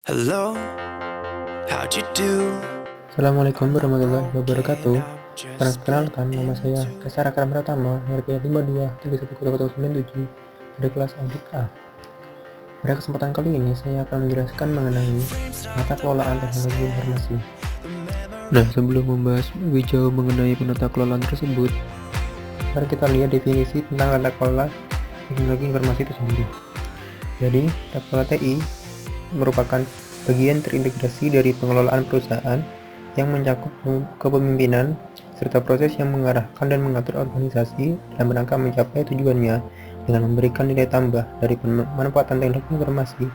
Hello, how'd you do? Assalamualaikum warahmatullahi wabarakatuh. Perkenalkan, nama saya Kesar Akram Pratama, RP 52311097 dari kelas audit A. Pada kesempatan kali ini, saya akan menjelaskan mengenai penata kelolaan teknologi informasi. Nah, sebelum membahas lebih jauh mengenai penata kelolaan tersebut, mari kita lihat definisi tentang tata kelola teknologi informasi itu sendiri. Jadi, tata kelola TI merupakan bagian terintegrasi dari pengelolaan perusahaan yang mencakup kepemimpinan serta proses yang mengarahkan dan mengatur organisasi dalam rangka mencapai tujuannya dengan memberikan nilai tambah dari pemanfaatan teknologi informasi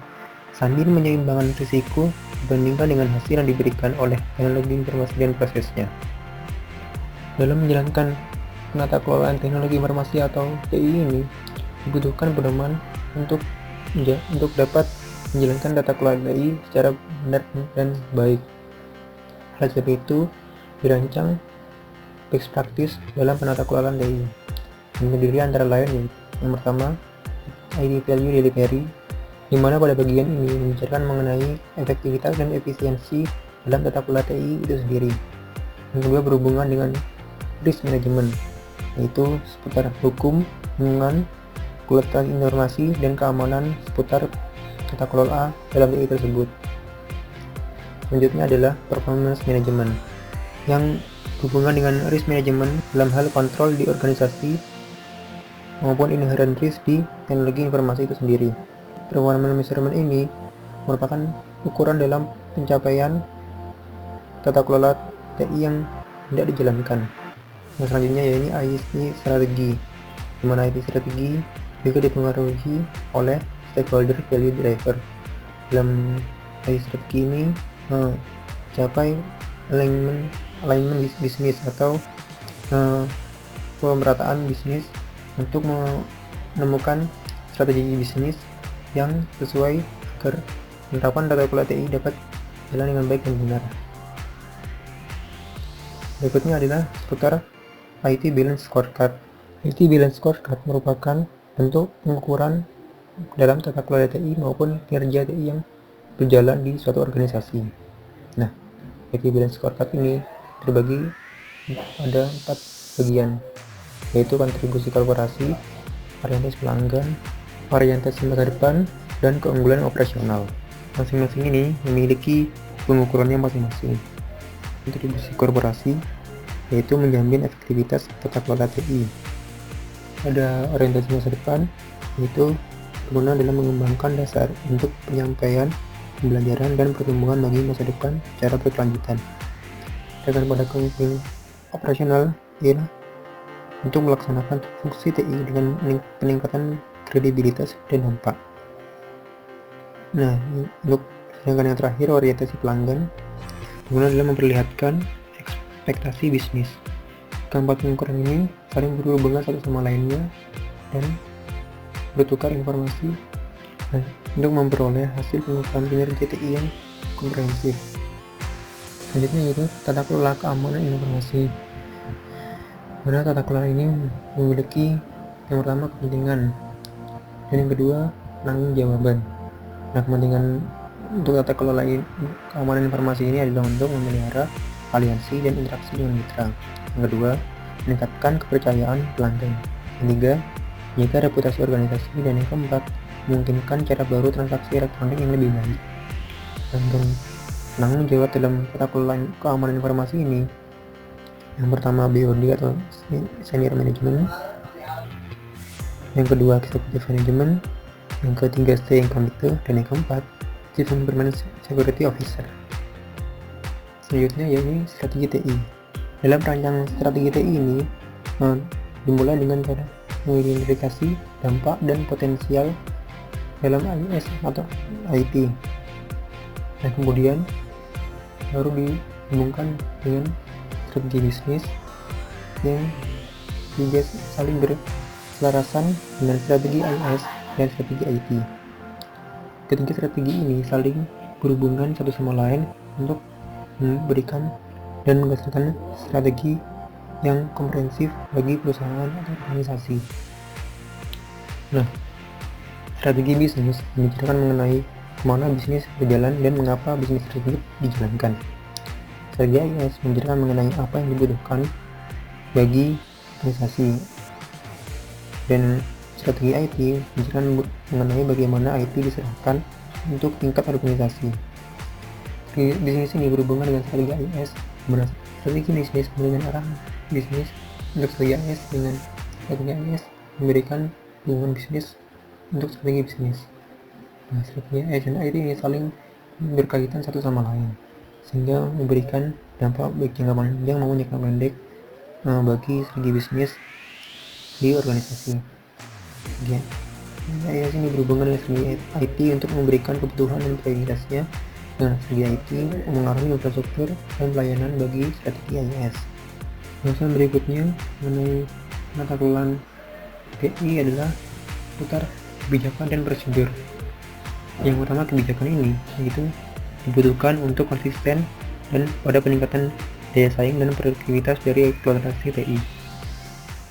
sambil menyeimbangkan risiko dibandingkan dengan hasil yang diberikan oleh teknologi informasi dan prosesnya. Dalam menjalankan penata kelolaan teknologi informasi atau TI ini dibutuhkan pedoman untuk dapat menjalankan tata kelola TI secara benar dan baik. Oleh sebab itu, dirancang best practice dalam penata kelolaan TI yang terdiri antara lain yang pertama, IT Value Delivery, di mana pada bagian ini membicarakan mengenai efektivitas dan efisiensi dalam tata kelola TI itu sendiri. Yang kedua, berhubungan dengan risk management, yaitu seputar hukum, lingkungan, kualitas informasi, dan keamanan seputar tata kelola dalam TI tersebut. Selanjutnya adalah performance management yang berhubungan dengan risk management dalam hal kontrol di organisasi maupun inherent risk di teknologi informasi itu sendiri. Performance measurement ini merupakan ukuran dalam pencapaian tata kelola TI yang tidak dijalankan. Yang selanjutnya yaitu IT strategi, di mana IT strategi juga dipengaruhi oleh stakeholder value driver. Dalam IT strategi ini mencapai alignment bisnis atau pemerataan bisnis untuk menemukan strategi bisnis yang sesuai agar penerapan tata kelola TI dapat jalan dengan baik dan benar. Berikutnya adalah seputar IT Balance Scorecard. IT Balance Scorecard merupakan bentuk pengukuran dalam tata kelola TI maupun kinerja TI yang berjalan di suatu organisasi. Nah, IT Balance Scorecard ini terbagi pada 4 bagian, yaitu kontribusi korporasi, orientasi pelanggan, orientasi masa depan, dan keunggulan operasional. Masing-masing ini memiliki pengukurannya masing-masing. Kontribusi korporasi yaitu menjamin efektivitas tata kelola TI. Ada orientasi masa depan, yaitu berguna dalam mengembangkan dasar untuk penyampaian pembelajaran dan pertumbuhan bagi masa depan secara berkelanjutan. Sedangkan pada keunggulan operasional ialah untuk melaksanakan fungsi TI dengan peningkatan kredibilitas dan dampak. Nah, untuk sedangkan yang terakhir orientasi pelanggan berguna dalam memperlihatkan ekspektasi bisnis. Keempat pengukuran ini saling berhubungan satu sama lainnya dan bertukar informasi untuk memperoleh hasil pengukuran kinerja TI yang komprehensif. Selanjutnya yaitu tata kelola keamanan informasi. Mana tata kelola ini memiliki yang pertama kepentingan dan yang kedua penanggung jawaban. Nah, kepentingan untuk tata kelola keamanan informasi ini adalah untuk memelihara aliansi dan interaksi dengan mitra. Yang kedua, meningkatkan kepercayaan pelanggan. Yang ketiga, menjaga reputasi organisasi, dan yang keempat, memungkinkan cara baru transaksi elektronik yang lebih baik. Dan penanggung jawab dalam tata kelola keamanan informasi ini, yang pertama BOD atau Senior Management, yang kedua Executive Management, yang ketiga Steering Committee, dan yang keempat Chief Information Security Officer. Selanjutnya yaitu strategi TI. Dalam rancangan strategi TI ini dimulai dengan cara mengidentifikasi dampak dan potensial dalam IS atau IT. Dan kemudian baru dihubungkan dengan strategi bisnis yang juga saling berselarasan dengan strategi IS dan strategi IT. Ketiga strategi ini saling berhubungan satu sama lain untuk memberikan dan menghasilkan strategi yang komprehensif bagi perusahaan atau organisasi. Nah, strategi bisnis membicarakan mengenai kemana bisnis berjalan dan mengapa bisnis tersebut dijalankan. Strategi IS menjelaskan mengenai apa yang dibutuhkan bagi organisasi, dan strategi IT menjelaskan mengenai bagaimana IT diserahkan untuk tingkat organisasi. Bisnis ini berhubungan dengan strategi IS, strategi bisnis dengan arah bisnis. Untuk strategi IS dengan strategi IS memberikan hubungan bisnis untuk strategi bisnis. Nah, strategi IS dan IT ini saling berkaitan satu sama lain, sehingga memberikan dampak baik jangka panjang maupun jangka pendek bagi strategi bisnis di organisasi. Ya, IS ini berhubungan dengan strategi IT untuk memberikan kebutuhan dan prioritasnya. Nah, strategi IT mengaruhi infrastruktur dan pelayanan bagi strategi IS. Bahasan berikutnya mengenai mata kuliah PI adalah seputar kebijakan dan prosedur. Yang pertama, kebijakan ini yaitu dibutuhkan untuk konsisten dan pada peningkatan daya saing dan produktivitas dari eksploitasi TI.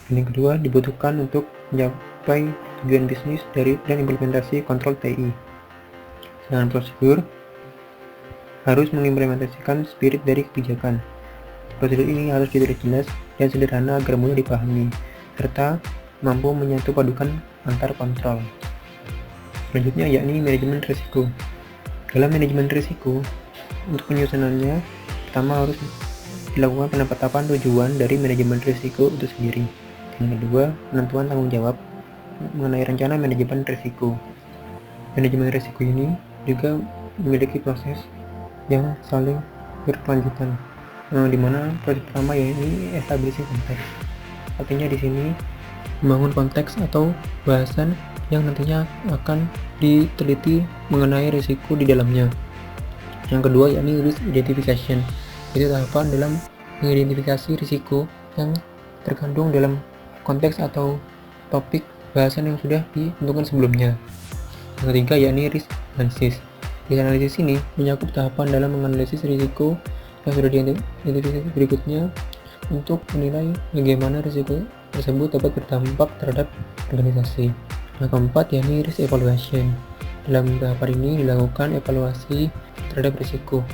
Dan yang kedua, dibutuhkan untuk mencapai tujuan bisnis dan implementasi kontrol TI. Sedangkan prosedur harus mengimplementasikan spirit dari kebijakan. Prosedur ini harus ditulis jelas dan sederhana agar mudah dipahami, serta mampu menyatu padukan antar kontrol. Selanjutnya yakni manajemen risiko. Dalam manajemen risiko, untuk penyusunannya, pertama harus dilakukan penetapan tujuan dari manajemen risiko itu sendiri. Yang kedua, penentuan tanggung jawab mengenai rencana manajemen risiko. Manajemen risiko ini juga memiliki proses yang saling berkelanjutan, di mana proses pertama yakni establishing konteks. Artinya di sini membangun konteks atau bahasan yang nantinya akan diteliti mengenai risiko di dalamnya. Yang kedua yakni risk identification. Itu tahapan dalam mengidentifikasi risiko yang terkandung dalam konteks atau topik bahasan yang sudah ditentukan sebelumnya. Yang ketiga yakni risk analysis. Risk analisis ini mencakup tahapan dalam menganalisis risiko yang sudah diidentifikasi berikutnya untuk menilai bagaimana risiko tersebut dapat berdampak terhadap organisasi. Yang keempat yakni risk evaluation. Dalam tahapan ini dilakukan evaluasi terhadap risiko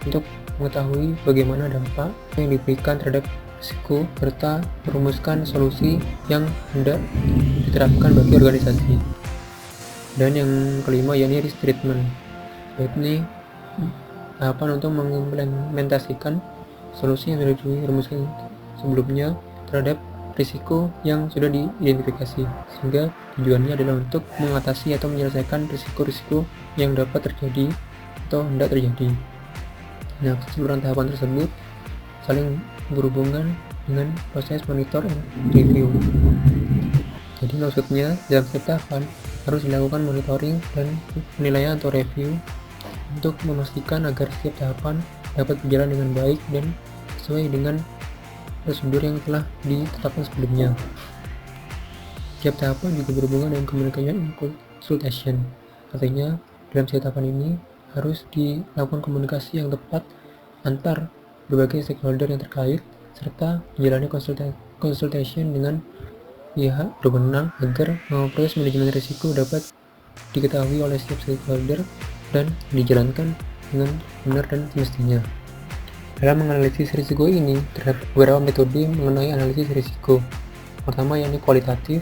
untuk mengetahui bagaimana dampak yang diberikan terhadap risiko serta merumuskan solusi yang hendak diterapkan bagi organisasi. Dan yang kelima yakni risk treatment. Yakni tahapan untuk mengimplementasikan solusi yang sudah dirumuskan sebelumnya terhadap risiko yang sudah diidentifikasi, sehingga tujuannya adalah untuk mengatasi atau menyelesaikan risiko-risiko yang dapat terjadi atau hendak terjadi. Nah, keseluruhan tahapan tersebut saling berhubungan dengan proses monitor and review. Jadi maksudnya dalam setiap tahapan harus dilakukan monitoring dan penilaian atau review untuk memastikan agar setiap tahapan dapat berjalan dengan baik dan sesuai dengan prosedur yang telah ditetapkan sebelumnya. Setiap tahapan juga berhubungan dengan communication and consultation. Artinya, dalam setiap tahapan ini harus dilakukan komunikasi yang tepat antar berbagai stakeholder yang terkait serta menjalani consultation dengan pihak berwenang agar proses manajemen risiko dapat diketahui oleh setiap stakeholder dan dijalankan dengan benar dan semestinya. Dalam menganalisis risiko ini terdapat beberapa metode mengenai analisis risiko. Pertama yakni kualitatif,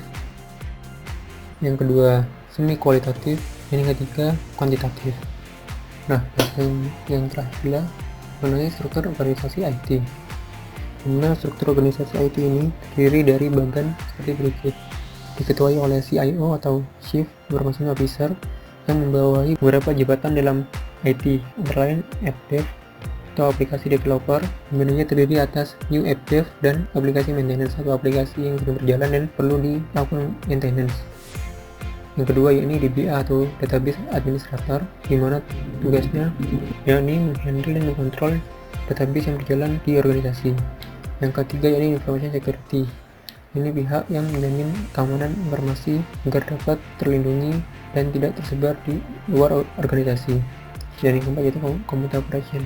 yang kedua semi kualitatif, yang ketiga kuantitatif. Nah, yang terakhir mengenai struktur organisasi IT. Dimana struktur organisasi IT ini terdiri dari bagian seperti berikut: diketuai oleh CIO atau Chief Information Officer yang membawahi beberapa jabatan dalam IT, antara lain AppDev atau aplikasi developer, yang terdiri atas new AppDev dan aplikasi maintenance atau aplikasi yang sedang berjalan dan perlu dilakukan maintenance. Yang kedua yakni DBA atau database administrator, di mana tugasnya yakni menghandle dan mengontrol database yang berjalan di organisasi. Yang ketiga yakni information security. Ini pihak yang menjamin keamanan informasi agar dapat terlindungi dan tidak tersebar di luar organisasi. Dan yang keempat yaitu computer operation.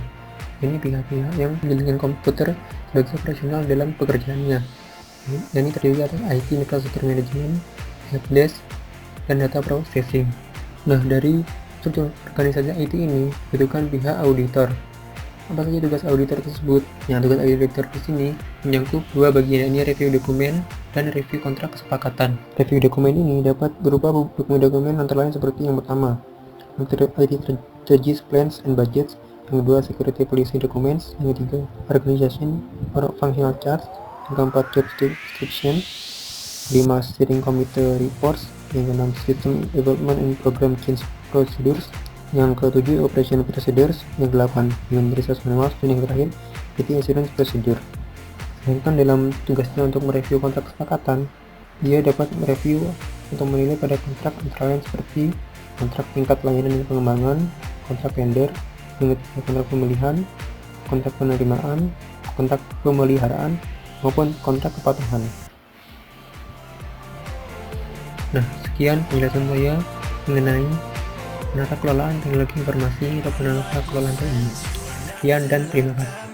Ini pihak-pihak yang menjalankan komputer sebagai operasional dalam pekerjaannya. Dan ini terdiri atas IT infrastructure management, helpdesk, dan data processing. Nah, dari Untuk organisasi IT ini dibutuhkan pihak auditor. Apa saja tugas auditor tersebut? Yang tugas auditor di sini menyangkut dua bagian, ini review dokumen dan review kontrak kesepakatan. Review dokumen ini dapat berupa dokumen-dokumen antara lain seperti yang pertama, IT strategies, plans, and budgets. Yang kedua, security policy documents. Yang ketiga, organization or functional charts. Yang keempat, job description. 5, steering committee reports. Yang keenam, system development and program change procedures. Yang ketujuh, operation procedures. Yang delapan, human resource manuals. Dan yang terakhir, IT assurance procedure. Sedangkan dalam tugasnya untuk mereview kontrak kesepakatan, dia dapat mereview untuk menilai pada kontrak antara lain seperti kontrak tingkat layanan dan pengembangan, kontrak vendor, kontrak pemilihan, kontrak penerimaan, kontrak pemeliharaan, maupun kontrak kepatuhan. Nah, sekian penjelasan saya mengenai penata kelolaan teknologi informasi atau penata kelolaan TI. Sekian dan terima kasih.